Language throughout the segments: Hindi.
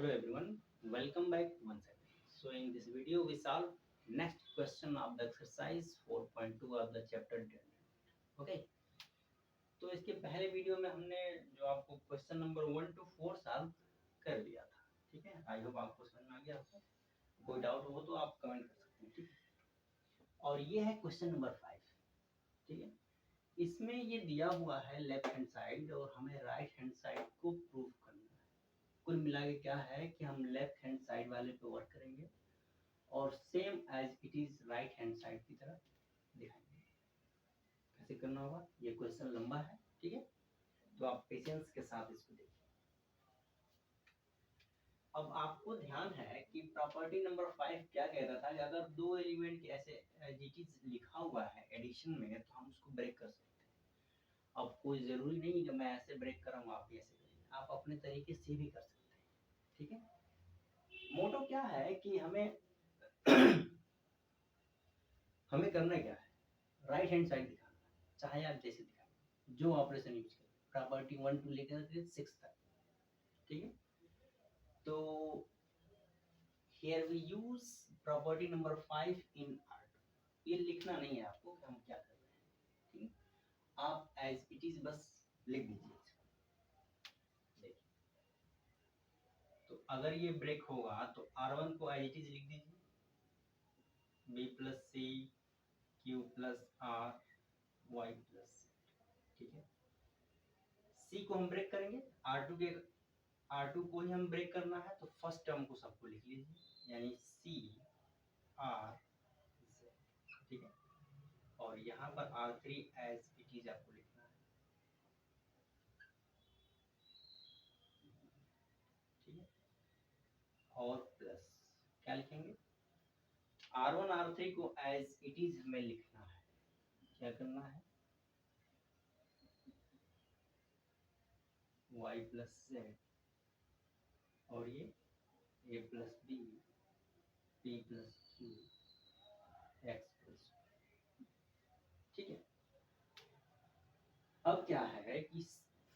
Hello everyone, welcome back once again. So in this video we solve next question of the exercise 4.2 of the chapter 10. Okay, तो इसके पहले वीडियो में हमने जो आपको क्वेश्चन नंबर 1 to 4 सॉल्व कर लिया था. ठीक है, आई होप आपको समझ में आ गया होगा. कोई डाउट हो तो आप कमेंट कर सकते हैं. ठीक है, और ये है क्वेश्चन नंबर 5. ठीक है, इसमें ये दिया हुआ है लेफ्ट हैंड साइड और हमें राइट हैंड साइड को प्रूव करना है. कुल मिला के क्या है कि हम लेफ्ट हैंड साइड वाले पे वर्क करेंगे और same as it is right hand side की तरह दिखाएंगे. कैसे करना होगा, ये क्वेश्चन लंबा है. ठीक है, तो आप पेशेंस के साथ इसको देखिए. अब आपको ध्यान है कि प्रॉपर्टी नंबर 5 क्या कहता था कि अगर दो एलिमेंट के ऐसे एज इट इज लिखा हुआ है एडिशन में तो हम उसको ब्रेक कर सकते हैं. अब कोई जरूरी नहीं कि मैं ऐसे ब्रेक कराऊंगा, आप भी ऐसे करिए, आप अपने तरीके से भी कर सकते हैं. ठीक है, मोटो क्या है कि हमें हमें करना क्या है, राइट हैंड साइड दिखाना है. चाहे आप जैसे दिखाएं, जो ऑपरेशन यूज करें, प्रॉपर्टी 1 टू लेकर के 6 तक. ठीक है, तो here we use property number 5 in R2. ये लिखना नहीं है आपको कि हम क्या कर रहे हैं. ठीक है, आप एज इट इज बस लिख दीजिए इसको. देखिए, तो अगर ये ब्रेक होगा तो R1 को एज इट इज लिख दीजिए, B प्लस सी Q plus R Y plus. ठीक है, C को हम ब्रेक करेंगे, R2 को ही हम ब्रेक करना है तो फर्स्ट टर्म को सबको लिख लीजिए, यानी C R Z. ठीक है, और यहाँ पर R3 एज इट इज आपको लिखना है. ठीक है, और प्लस क्या लिखेंगे, R1 R3 को एज इट इज हमें लिखना है. क्या करना है, Y प्लस Z और ये A plus B P plus Q X plus. ठीक है, अब क्या है कि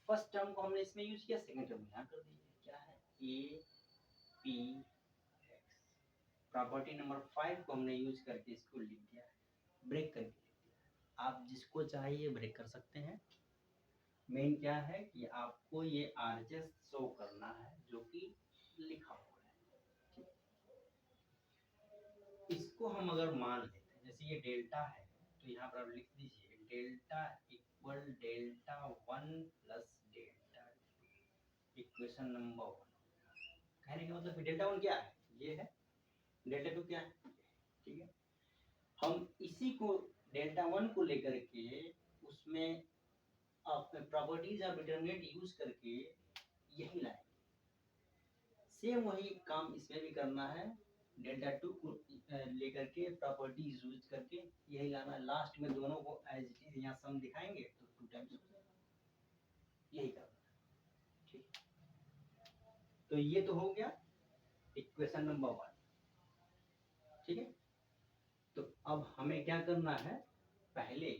फर्स्ट टर्म को हमने इसमें यूज किया, सेकंड टर्म यहाँ कर दीजिए. क्या है, A P X. Property number 5 को हमने यूज करके इसको लिख दिया है, ब्रेक करके लिख दिया है. आप जिसको चाहिए ब्रेक कर सकते हैं. मेन क्या है कि आपको ये आरजेस शो करना है जो कि लिखा हुआ है. इसको हम अगर मान लेते हैं, जैसे ये डेल्टा है तो यहाँ पर आप लिख दीजिए delta equal delta 1 plus delta 2. Equation number 1. कहने का मतलब डेल्टा 1 क्या है, ये है. डेल्टा 2 क्या है. ठीक है, हम इसी को डेल्टा 1 को लेकर के उसमें प्रॉपर्टीज ऑफ डिटरमिनेंट यूज करके यही लाएंगे. सेम वही काम इसमें भी करना है, डेल्टा 2 को लेकर के प्रॉपर्टीज यूज करके यही लाना है. लास्ट में दोनों को एज इट इज यहाँ सम दिखाएंगे तो 2 टाइम्स हो जाएगा. यही करना है. ठीक, तो ये तो हो गया इक्वेशन नंबर 1. ठीक है, तो अब हमें क्या करना है, पहले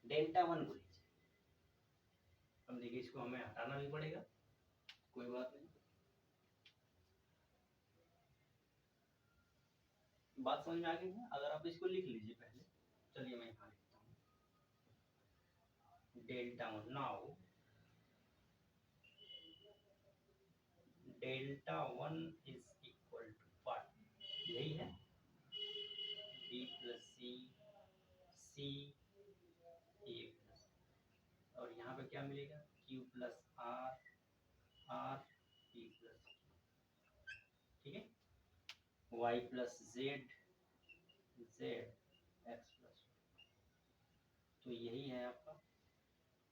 डेल्टा 1 को लीजिए. अब देखिए इसको हमें हटाना भी पड़ेगा, कोई बात नहीं. बात समझ में आ गई है. अगर आप इसको लिख लीजिए पहले, चलिए मैं यहाँ लिखता हूँ delta 1. Now delta 1 is equal to what, यही है B plus C C A plus, और यहाँ पे क्या मिलेगा Q plus R R P plus. ठीक है, Y plus Z Z X plus. तो यही है आपका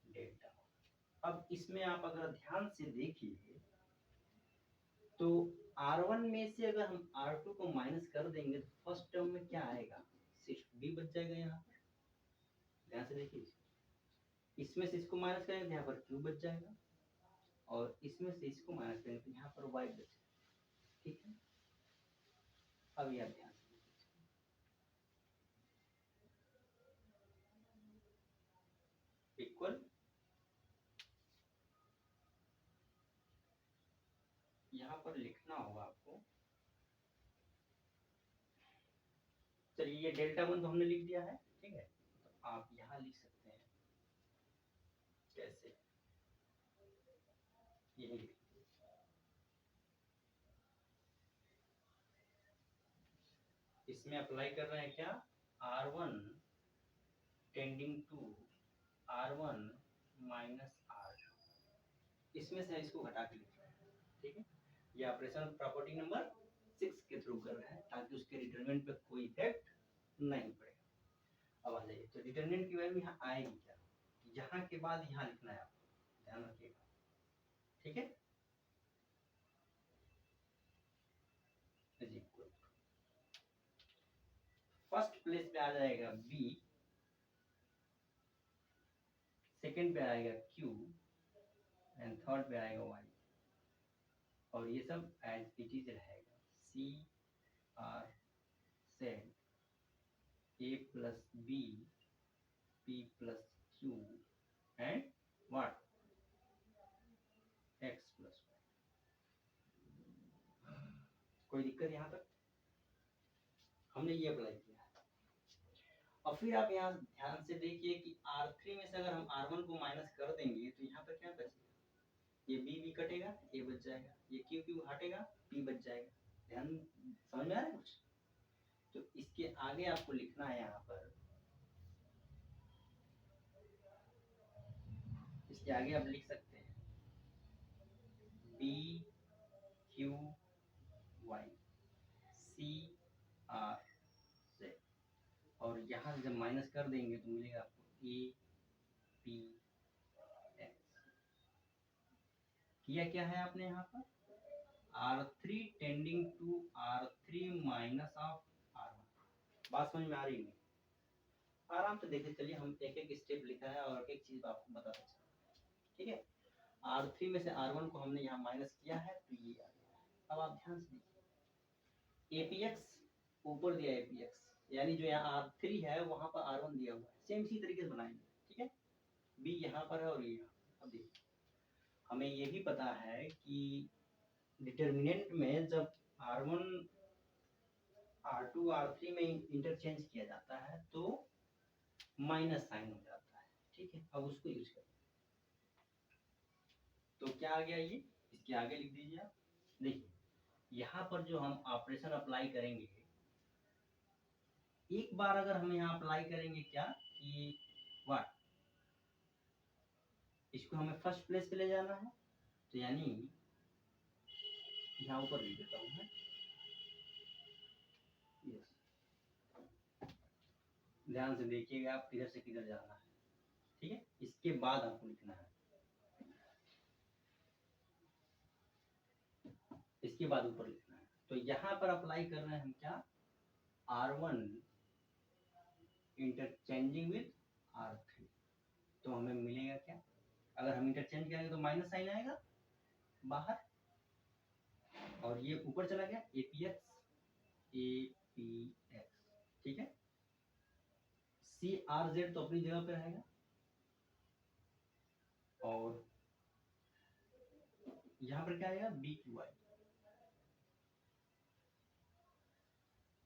डेल्टा. अब इसमें आप अगर ध्यान से देखिए तो R1 में से अगर हम R2 को माइनस कर देंगे तो फर्स्ट टर्म में क्या आएगा, सिर्फ B बच जाएगा. यहाँ पर ध्यान से देखिए, इसमें से इसको माइनस करेंगे तो यहाँ पर Q बच जाएगा, और इसमें से इसको माइनस करेंगे तो यहाँ पर Y बच जाएगा. ठीक है, अब ये ध्यान से इक्वल, यहाँ पर लिखना होगा आपको, चलिए ये डेल्टा 1 तो हमने लिख दिया है, ठीक है। तो आप यहाँ लिख सकते हैं कैसे, ये लिख, इसमें अप्लाई कर रहे हैं क्या, R1 tending to R1 minus R2, इसमें से इसको घटा के लिख रहे हैं, ठीक है। ये ऑपरेशन प्रॉपर्टी नंबर 6 के थ्रू कर रहे हैं ताकि उसके डिटरमिनेंट पे कोई इफेक्ट नहीं पड़ेगा। अब आ जाइए, तो डिटरमिनेंट की वैल्यू यहाँ आएगी क्या, यहाँ के बाद यहाँ लिखना है आपको, ध्यान रखिएगा, ठीक है। फर्स्ट प्लेस पे आ जाएगा B, सेकंड पे आएगा Q एंड थर्ड पे आएगा Y, और ये सब एज इट इज रहेगा। C R said A plus B P plus Q and what X plus Y। कोई दिक्कत यहाँ तक, हमने ये अप्लाई किया है। और फिर आप यहाँ ध्यान से देखिए कि R3 में से अगर हम R1 को माइनस कर देंगे तो यहाँ पर क्या बचेगा, ये B कटेगा, A बच जाएगा, ये Q हटेगा, P बच जाएगा। ध्यान, समझ में आ रहा है कुछ, तो इसके आगे आपको लिखना है यहाँ पर, इसके आगे आप लिख सकते हैं B Q Y C R Z, और यहाँ जब माइनस कर देंगे तो मिलेगा आपको A P X। किया क्या है आपने यहाँ पर, R3 tending to R3 minus of R1। बात समझ में आ रही है, आराम से देखते चलिए, हम एक एक स्टेप लिखा है और एक चीज आपको बताते चलिए, ठीक है। R3 में से R1 को हमने यहाँ माइनस किया है तो ये आ गया। अब आप ध्यान से देखिए, APX ऊपर दिया APX, यानी जो यहाँ R3 है वहां पर R1 दिया हुआ है, सेम इसी तरीके से बनाएंगे, ठीक है। B यहाँ पर है और ये यहाँ पर। अब देखिए, हमें ये भी पता है कि डिटर्मिनेंट में जब R1 R2 R3 में इंटरचेंज किया जाता है तो माइनस साइन हो जाता है, ठीक है। अब उसको यूज करें तो क्या आ गया, ये इसके आगे लिख दीजिए आप। देखिए यहाँ पर जो हम ऑपरेशन अप्लाई करेंगे, एक बार अगर हम यहाँ अप्लाई करेंगे क्या कि व्हाट, इसको हमें फर्स्ट प्लेस पे ले जाना है, तो यानी यहाँ ऊपर लिख देता हूँ मैं, ध्यान से देखिएगा आप किधर से किधर जाना है, ठीक है। इसके बाद आपको लिखना है, इसके बाद ऊपर लिखना है। तो यहाँ पर अप्लाई कर रहे हैं हम क्या, R1 इंटरचेंजिंग विद R3, तो हमें मिलेगा क्या, अगर हम इंटरचेंज करेंगे तो माइनस साइन आएगा बाहर, और ये ऊपर चला गया APX, ठीक है। CRZ तो अपनी जगह पे रहेगा, और यहाँ पर क्या आएगा BQY।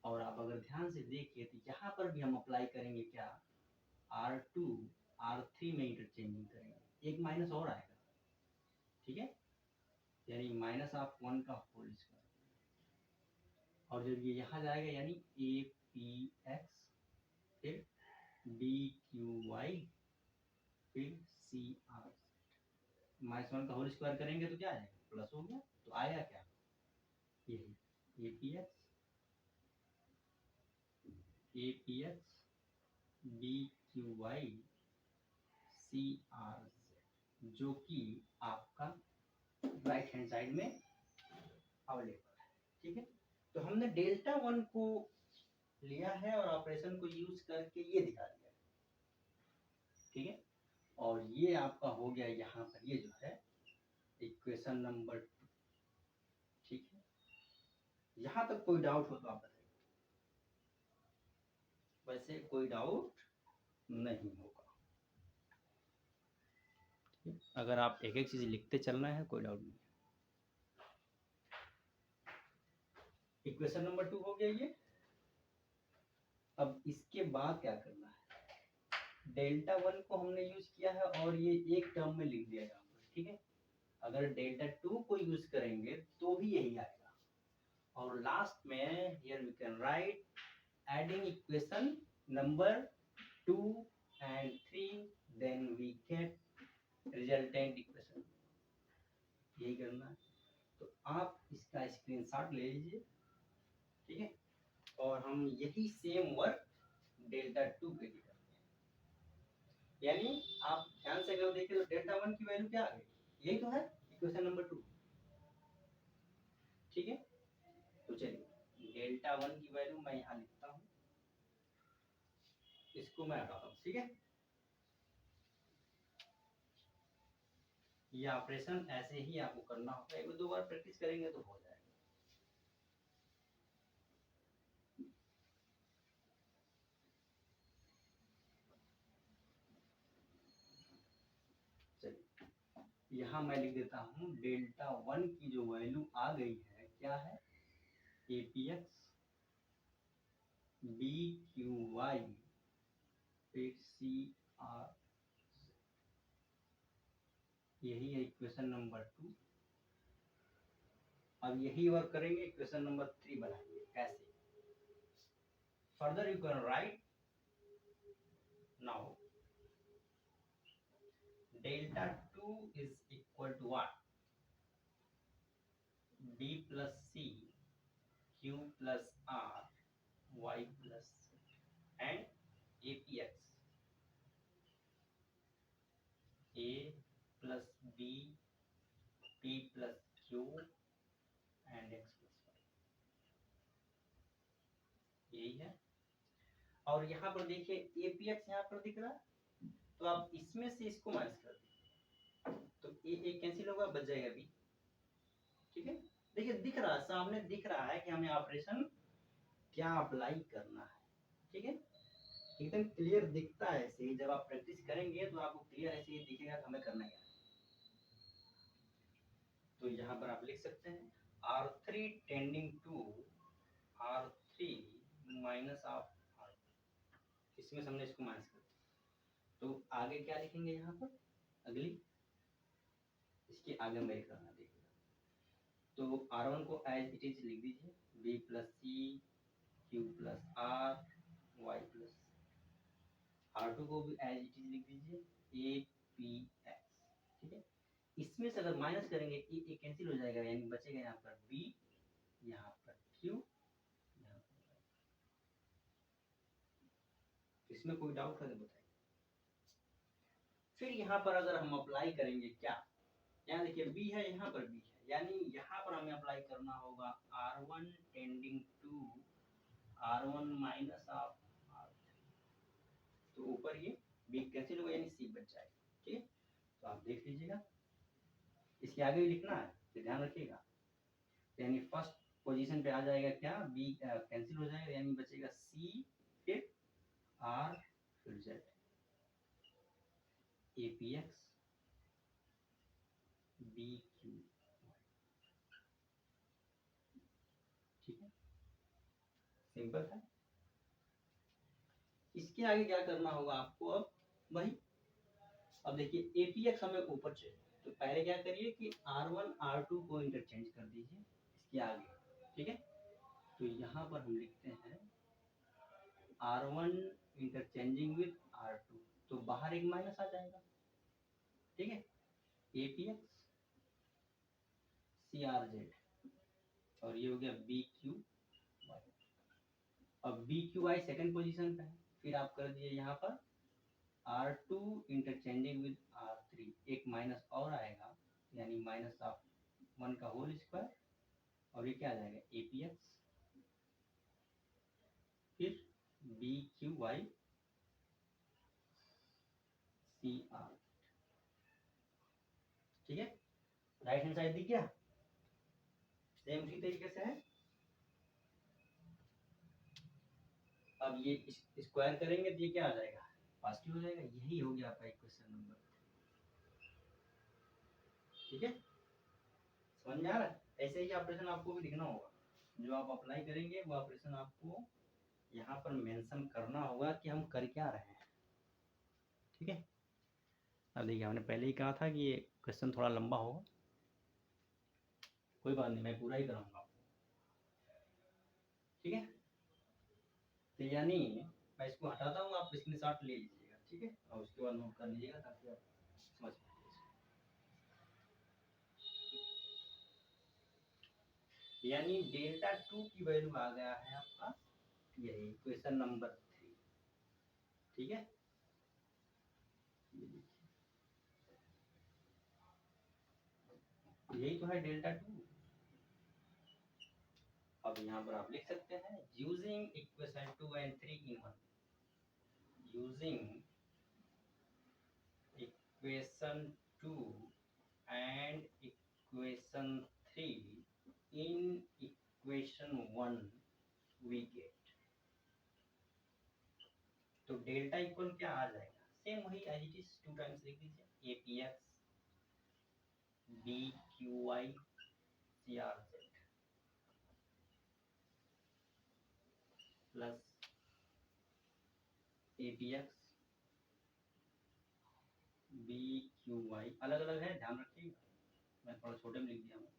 और आप अगर ध्यान से देखिए तो यहाँ पर भी हम अप्लाई करेंगे क्या, R2 R3 में इंटरचेंजिंग करेंगे, एक माइनस और आएगा, ठीक है, यानी माइनस ऑफ 1 का होल स्क्वायर, और जब ये यहाँ जाएगा यानी APX फिर BQY फिर CR, माइनस 1 का होल स्क्वायर करेंगे तो क्या आएगा, प्लस हो गया, तो आएगा क्या, ये APX BQY CRZ, जो कि आपका राइट हैंड साइड में अवेलेबल है, ठीक है। तो हमने डेल्टा 1 को लिया है और ऑपरेशन को यूज करके ये दिखा दिया, ठीक है। और ये आपका हो गया यहाँ पर, ये जो है इक्वेशन नंबर 2, ठीक है। यहाँ तक कोई डाउट हो तो आप बताइए, वैसे कोई डाउट नहीं होगा, अगर आप एक एक चीज लिखते चलना है कोई डाउट नहीं। इक्वेशन नंबर 2 हो गया ये। अब इसके बाद क्या करना है, डेल्टा 1 को हमने यूज किया है और ये एक टर्म में लिख दिया यहाँ पर, ठीक है। अगर डेल्टा 2 को यूज करेंगे तो भी यही आएगा। और लास्ट में here we can write adding equation number 2 and 3, then we get resultant equation। यही करना है। तो आप इसका स्क्रीनशॉट ले लीजिए, ठीक है। और हम यही सेम वर्क डेल्टा 2 के लिए करते हैं। यानी आप ध्यान से अगर देखें तो डेल्टा 1 की वैल्यू क्या आ गई, यही तो है इक्वेशन नंबर 2, ठीक है। तो चलिए डेल्टा 1 की वैल्यू मैं यहाँ लिखता हूँ, इसको मैं हटाता हूँ, ठीक है। ये ऑपरेशन ऐसे ही आपको करना होगा, एक दो बार प्रैक्टिस करेंगे तो हो जाएगा। चलिए यहाँ मैं लिख देता हूँ डेल्टा 1 की जो वैल्यू आ गई है क्या है, APX BQY फिर CR, यही है इक्वेशन नंबर 2। अब यही वर्क करेंगे, इक्वेशन नंबर 3 बनाएंगे। कैसे, further you can write now delta 2 is equal to what, B plus C Q plus R Y plus and APX A plus B P plus Q and X plus Y, यही है। और यहाँ पर देखिए APX यहाँ पर दिख रहा है, तो आप इसमें से इसको माइनस कर दीजिए, तो ए कैंसिल होगा, बच जाएगा B, ठीक है। देखिए दिख रहा है, सामने दिख रहा है कि हमें ऑपरेशन क्या अप्लाई करना है, ठीक है। एकदम क्लियर दिखता है ऐसे ही, जब आप प्रैक्टिस करेंगे तो आपको क्लियर ऐसे ही दिखेगा कि हमें करना क्या है। तो यहाँ पर आप लिख सकते हैं R3 tending to R3 minus of R, इसमें हमने इसको माइनस कर दिया। तो आगे क्या लिखेंगे यहाँ पर, अगली इसके आगे में करना देखिएगा। तो R1 को एज इट इज लिख दीजिए, B plus C Q plus R Y plus, R2 को भी एज इट इज लिख दीजिए APX, ठीक है। इसमें से अगर माइनस करेंगे ए कैंसिल हो जाएगा, यानी बचेगा यहाँ पर B, यहाँ पर Q, यहाँ पर। इसमें कोई डाउट है तो बताइए। फिर यहाँ पर अगर हम अप्लाई करेंगे क्या, यहाँ देखिए B है, यहाँ पर B है, यानी यहाँ पर हमें अप्लाई करना होगा R1 tending to R1 minus of R3, तो ऊपर ये B कैंसिल होगा यानी C बच जाएगा, ठीक है। तो आप देख लीजिएगा, इसके आगे भी लिखना है तो ध्यान रखिएगा, यानी फर्स्ट पोजीशन पे आ जाएगा क्या, B कैंसिल हो जाएगा यानी बचेगा C फिर R फिर Z, APX BQ, ठीक है, सिंपल है। इसके आगे क्या करना होगा आपको, अब वही, अब देखिए APX हमें ऊपर चाहिए, तो पहले क्या करिए कि R1 R2 को इंटरचेंज कर दीजिए इसके आगे, ठीक है। तो यहाँ पर हम लिखते हैं R1 इंटरचेंजिंग विद R2, तो बाहर एक माइनस आ जाएगा, ठीक है। APX CRZ, और ये हो गया BQY। अब BQY सेकंड पोजीशन पे है, फिर आप कर दिए यहाँ पर R2 इंटरचेंजिंग विद R3, एक माइनस और आएगा यानी माइनस ऑफ 1 का होल स्क्वायर, और ये क्या आ जाएगा APX फिर BQY CR, ठीक है। राइट हैंड साइड दिख गया, सेम उसी तरीके से है। अब ये स्क्वायर करेंगे तो ये क्या आ जाएगा, पॉजिटिव हो जाएगा, यही हो गया आपका इक्वेशन नंबर, ठीक है। समझ में आ रहा है, ऐसे ही ऑपरेशन आपको भी लिखना होगा। जो आप अप्लाई करेंगे वो ऑपरेशन आपको यहाँ पर मेंशन करना होगा कि हम कर क्या रहे हैं। ठीक है, अब देखिए हमने पहले ही कहा था कि ये क्वेश्चन थोड़ा लंबा होगा, कोई बात नहीं, मैं पूरा ही कराऊंगा आपको। ठीक है, तो यानी मैं इसको हटाता हूँ, आप स्क्रीनशॉट ले लीजिएगा। ठीक है, और उसके बाद नोट कर लीजिएगा ताकि आप समझ पाइए। यानी डेल्टा 2 की वैल्यू आ गया है आपका यही क्वेश्चन नंबर 3। ठीक है, यही तो है डेल्टा 2। अब यहाँ पर आप लिख सकते हैं using equation 2 and 3 in 1, using equation 2 and equation 3 in equation 1 we get, तो डेल्टा इक्वल क्या आ जाएगा, सेम वही एज इट इज, 2 टाइम्स लिख दीजिए, A P X B Q Y C R Z plus A P X B Q Y, अलग अलग है ध्यान रखिएगा, मैं थोड़ा छोटे में लिख दिया हूँ,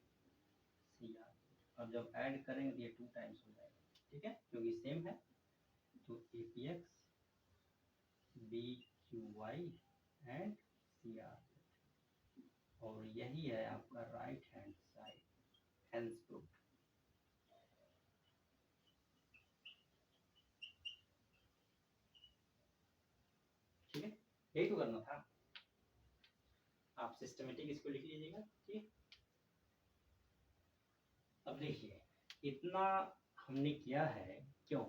सी आर, और जब ऐड करेंगे तो ये 2 टाइम्स हो जाएगा। ठीक है, क्योंकि सेम है, तो A P X B Q Y and C R, और यही है आपका right hand side, hence proof. ठीक है, यही तो करना था, आप सिस्टमेटिक इसको लिख लीजिएगा। ठीक, अब देखिए इतना हमने किया है, क्यों,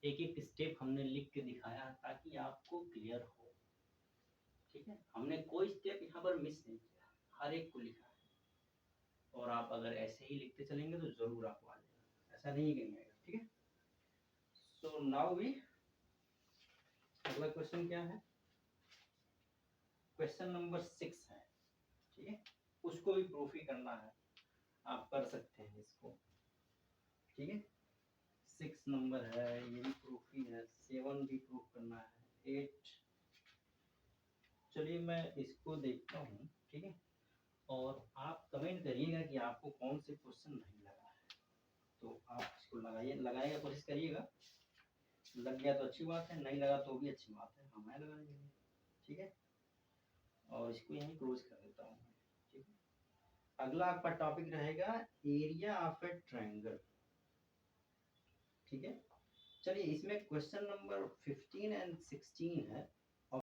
एक एक स्टेप हमने लिख के दिखाया ताकि आपको क्लियर हो। ठीक है, हमने कोई स्टेप यहाँ पर मिस नहीं किया, हर एक को लिखा है, और आप अगर ऐसे ही लिखते चलेंगे तो जरूर आपको आ जाएगा, ऐसा नहीं कहीं आएगा। ठीक है, सो नाउ वी, अगला क्वेश्चन क्या है, क्वेश्चन नंबर 6 है। ठीक है, उसको भी प्रूफ ही करना है, आप कर सकते हैं इसको। ठीक है, 6 नंबर है, ये भी प्रूफ ही है, 7 भी प्रूफ करना है, 8, चलिए मैं इसको देखता हूँ। ठीक है, और आप कमेंट करिएगा कि आपको कौन से क्वेश्चन नहीं लगा है, तो आप इसको लगाइए, लगाने का कोशिश करिएगा, लग गया तो अच्छी बात है, नहीं लगा तो भी अच्छी बात है, हमें लगाएंगे। ठीक है, और इसको यहीं क्लोज कर देता हूँ। ठीक है, अगला आपका टॉपिक रहेगा एरिया ऑफ ए ट्रायंगल। ठीक है, चलिए इसमें क्वेश्चन नंबर 15 एंड 16 है,